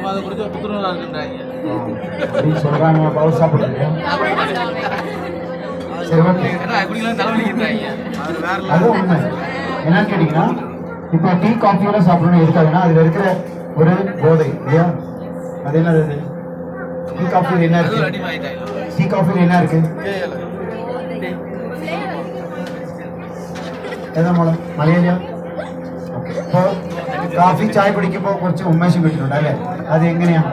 அதை குடிச்சா புத்துணர்வு இருக்குன்றாங்க அப்படின்னு சொல்றாங்க. பவர் சாப்பிடுறீங்க? சரி, ஓகே. குடிக்கலாம் தலைவலிக்கிறாங்க. அது உண்மை. என்னன்னு கேட்டீங்கன்னா, இப்போ டீ காஃபியோட சாப்பிடணும் இருக்காதுன்னா அதுல இருக்கிற ஒரு போதை இல்லையா? அது என்னது? டீ காஃபியில் என்ன இருக்கு? டீ காஃபியில் என்ன இருக்கு? ഏതാ മോളെ? മലയാളിയാ? ഇപ്പോ കാഫി ചായ കുടിക്കുമ്പോ കുറച്ച് ഉന്മേഷം കിട്ടുന്നുണ്ട് അല്ലേ? അത് എങ്ങനെയാ?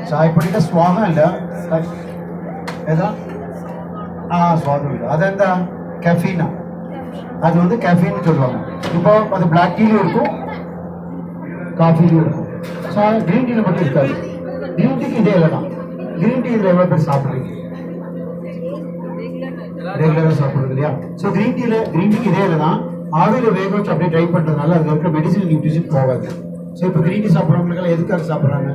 ചായപ്പൊടിയുടെ സ്വാദമല്ല, ഏതാ? സ്വാദമില്ല. അതെന്താ? കഫീനാ. அது வந்து கேஃபீன் சொல்லுவாங்க. இப்போ அது பிளாக் டீலையும் இருக்கும், காஃபிலையும் இருக்கும். கிரீன் டீல மட்டும் இருக்காது. கிரீன் டீக்கு இதே இல்லை தான். கிரீன் டீ இதில் எவ்வளோ பேர் சாப்பிட்றீங்க? ரெகுலராக சாப்பிட்றது இல்லையா? ஸோ கிரீன் டீக்கு இதே இல்லை தான். ஆவியில் வேக வச்சு அப்படியே ட்ரை பண்ணுறதுனால அதில் இருக்கிற மெடிசன் நியூட்ரிஷன் போகாது. ஸோ இப்போ கிரீன் டீ சாப்பிட்றவங்களுக்கெல்லாம் எதுக்காக சாப்பிட்றாங்க?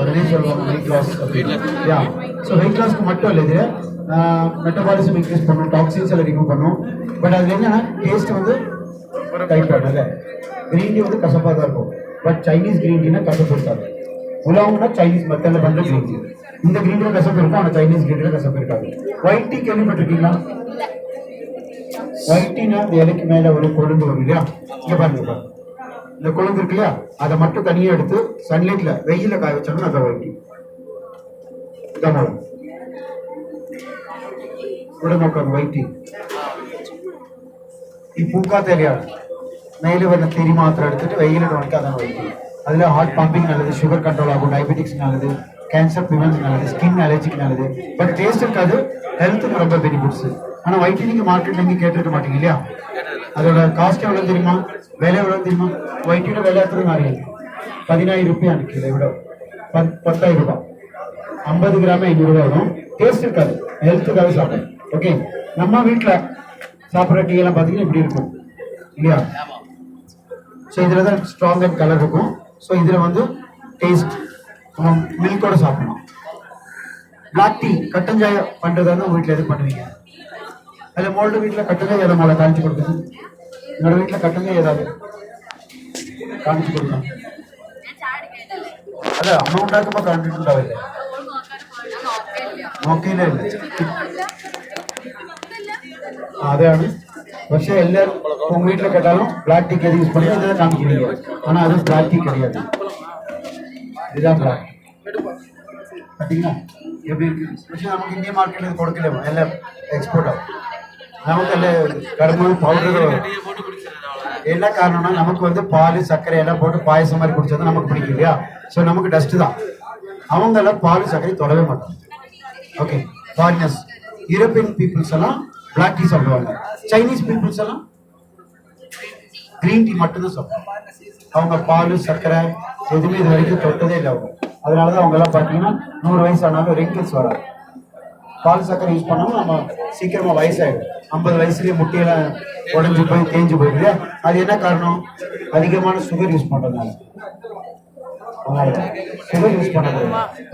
உடனே சொல்லுவாங்க வெயிட் லாஸ். யா, ஸோ வெயிட் லாஸ்க்கு மட்டும் இல்லை, இது மெட்டபாலிசம் இன்க்ரீஸ் பண்ணும், டாக்ஸின்ஸ் எல்லாம் ரிமூவ் பண்ணும். பட் அது என்னன்னா டேஸ்ட் வந்து டைப்பாக கிரீன் டீ வந்து கசப்பாக தான் இருக்கும். பட் சைனீஸ் கிரீன் டீனா கசப்பு இருக்காது. உலகம்னா சைனீஸ் மெத்தடில் பண்ணுற கிரீன் டீ. இந்த கிரீன் டீல கசப்பு இருக்கும், ஆனால் சைனீஸ் கிரீன் டீல கசப்பு இருக்காது. ஒயிட் டீ கேள்விப்பட்டிருக்கீங்களா? ஒயிட் டீனா இந்த இலைக்கு மேலே ஒரு கொழுந்து வரும் இல்லையா? இங்கே பாருங்க, இந்த கொழுந்து இருக்கு இல்லையா, அதை மட்டும் தனியாக எடுத்து சன்லைட்ல வெயில காய வச்சோம்னா அதை ஒயிட் டீ. இதான் மேடம் ഇവിടെ നോക്കാം. വൈറ്റ് ടീ ഈ പൂക്കാത്ത ഇലയാണ്. മേലെ വരുന്ന തിരി മാത്രം എടുത്തിട്ട് വെയിലിട്ട് ഉണക്കാതാണ് വൈറ്റ് ടീ. അതിൽ ഹാർട്ട് പമ്പിങ് നല്ലത്, ഷുഗർ കൺട്രോൾ ആകും, ഡയബറ്റിക്സ് நல்லது, கேன்சர் ப்ரிவென்ஷன் நல்லது, ஸ்கின் அலர்ஜிக்கு நல்லது. பட் டேஸ்ட் இருக்காது, ஹெல்த்துக்கு ரொம்ப பெனிஃபிட்ஸ். ஆனால் ஒயிட் டீ நீங்கள் மார்க்கெட் நீங்கள் கேட்டுருக்க மாட்டீங்க இல்லையா? அதோட காஸ்ட் எவ்வளோ தெரியுமா? விலை எவ்வளோ தெரியுமா? ஒயிட் டீயோட விலை எத்தனை நிறைய 10000 ரூபாய் கிலோ, விட 10,000 ரூபாய். 50 கிராம் 500 ரூபாய் வரும். டேஸ்ட் இருக்காது, ஹெல்த்துக்காக சாப்பிடும். ஓகே, நம்ம வீட்டில் சாப்பிட்ற டீ எல்லாம் பார்த்தீங்கன்னா இப்படி இருக்கும் இல்லையா? ஸோ இதில் தான் ஸ்ட்ராங் அண்ட் கலர் இருக்கும். ஸோ இதில் வந்து டேஸ்ட் நம்ம மில்கோட சாப்பிடணும். பிளாக் டீ கட்டஞ்சாய பண்ணுறதா தான் வீட்டில் எது பண்ணுவீங்க? அதில் மோல்டு வீட்டில் கட்டஞ்சாய் எதை மோளை காமிச்சு கொடுக்குது? என்னோட வீட்டில் கட்டஞ்சாய் ஏதாவது காமிச்சு கொடுக்கலாம். അതെ, അമ്മ ഉണ്ടാക്കുമ്പോ കണ്ടിട്ടുണ്ടാവില്ലേ? നോക്കിയില്ലേ? അതാണ്. പക്ഷെ എല്ലാരും உங்க வீட்டுல கேட்டாலும் பிளாக் டீ எது யூஸ் பண்ணி அதை காமிக்கிறீங்க. ஆனா அது பிளாக் டீ கிடையாது, இதுதான் பிளாக் டீ. பார்த்தீங்களா எப்படி இருக்கு? പക്ഷെ നമുക്ക് ഇന്ത്യൻ മാർക്കറ്റിൽ ഇത് കൊടുക്കില്ല, എല്ലാം എക്സ്പോർട്ട് ആവും. நமக்கு எல்லாம் கரும்பு பவுடர் வரும். என்ன காரணம்னா நமக்கு வந்து பால் சர்க்கரை எல்லாம் போட்டு பாயசம் மாதிரி குடிச்சது நமக்கு பிடிக்கும் இல்லையா? ஸோ நமக்கு டஸ்ட் தான். அவங்க எல்லாம் பால் சர்க்கரை தொடவே மாட்டாங்க. ஓகே, ஃபாரினர்ஸ் யூரோப்பியன் பீப்புள்ஸ் எல்லாம் பிளாக் டீ சாப்பிடுவாங்க. சைனீஸ் பீப்புள்ஸ் எல்லாம் கிரீன் டீ மட்டும்தான் சாப்பிடுவாங்க. அவங்க பால் சர்க்கரை எதுவுமே இது வரைக்கும் தொட்டதே இல்லை அவங்க. அதனாலதான் அவங்க எல்லாம் பார்த்தீங்கன்னா 100 வயசு ஆனாலும் ரிங்கிள்ஸ் வராது. பால் சர்க்கரை யூஸ் பண்ணாலும் நம்ம சீக்கிரமா வயசாயிடும். 50 வயசுலயே முட்டையெல்லாம் உடஞ்சி போய் தேஞ்சு போயிடுது. அது என்ன காரணம்? அதிகமான சுகர் யூஸ் பண்றதுனால. சுகர் யூஸ் பண்ணது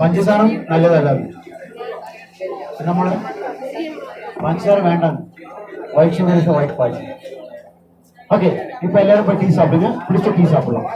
பஞ்சசாரம் நல்லதல்ல. நம்மள பஞ்சசாரம் வேண்டாம். White sugar is white poison. Okay, இப்போ எல்லாரும் போய் டீ சாப்பிடுங்க. பிடிச்ச டீ சாப்பிடலாம்.